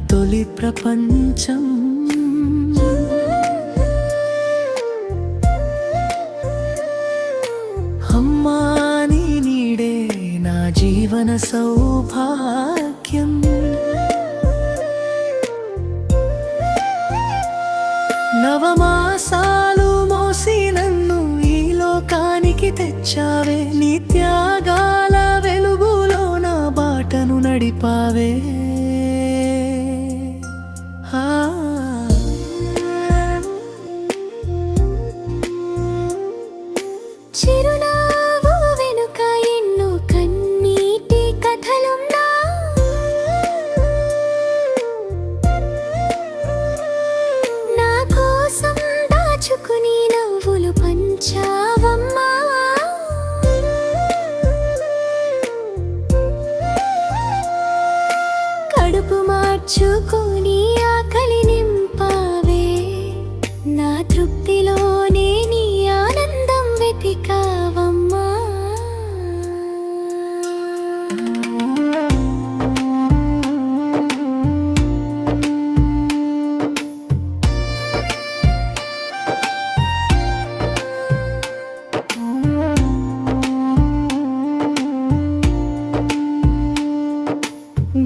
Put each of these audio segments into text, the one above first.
తొలి ప్రపంచం. అమ్మా నీ నీడే నా జీవన సౌభాగ్యం. నవమాసాలు మోసి నన్ను ఈ లోకానికి తెచ్చావే. నీ త్యాగాల వెలుగులో నా బాటను నడిపావే. చిరునవ్వు వెనుక ఎన్నో కన్నీటి కథలున్నా, నా కోసం దాచుకుని నవ్వులు పంచావమ్మా. కడుపు మార్చుకొని ఆకలి నింపావే. నా తృప్తిలోనే నీ ఆనందం వెతికావమ్మా.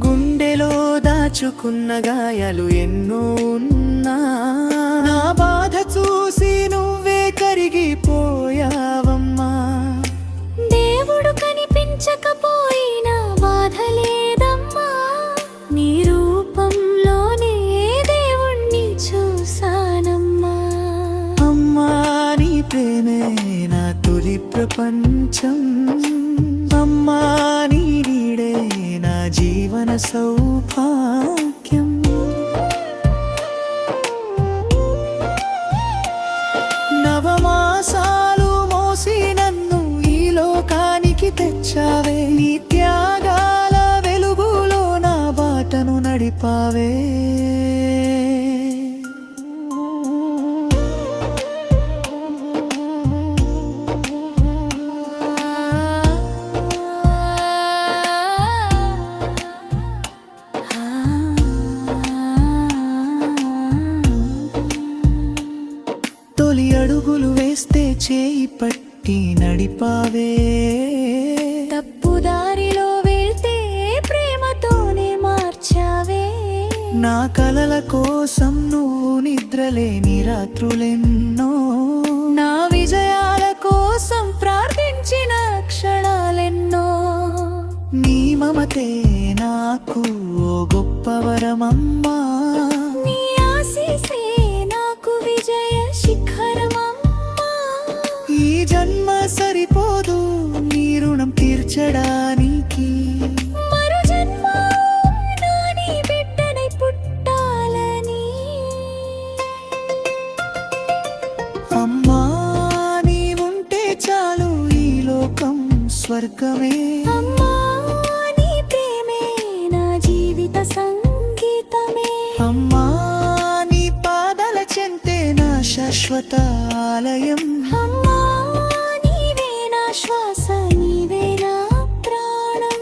గుండెలో దాచుకున్న గాయాలు ఎన్నో ఉన్నా, నా బాధ చూసి నువ్వే కరిగిపోయావమ్మా. దేవుడు కనిపించకపోయినా బాధ లేదమ్మా. నీ రూపంలోనే దేవుణ్ణి చూసానమ్మా. అమ్మా నీ ప్రేమే నా తొలి ప్రపంచం. అమ్మా నీ నీడే నా జీవన సౌభాగ్యం. నవమాసాలు మోసి నన్ను ఈ లోకానికి తెచ్చావే. నీ త్యాగాల వెలుగులో నా బాటను నడిపావే. తొలి అడుగులు వేస్తే చేయి పట్టి నడిపావే. తప్పుదారిలో వెళ్తే ప్రేమతోనే మార్చావే. నా కలల కోసం నువ్వు నిద్రలేని రాత్రులెన్నో, నా విజయాల కోసం ప్రార్థించిన క్షణాలెన్నో. నీ మమతే నాకు ఓ గొప్ప వరమమ్మా. నీ ఆశీసే నాకు విజయ శిఖరమమ్మా. ఈ జన్మ సరిపోదు నీ రుణం తీర్చడానికి. మరో జన్మ నా నీ బిడ్డనై పుట్టాలని. అమ్మా నీ ఉంటే చాలు ఈ లోకం స్వర్గమే. అమ్మా నీ ప్రేమే నా జీవిత సంగీతమే. అమ్మా నీ పాదాల చెంతే నా శాశ్వత ఆలయం. అమ్మా నీవే నా శ్వాస, నీవే నా ప్రాణం.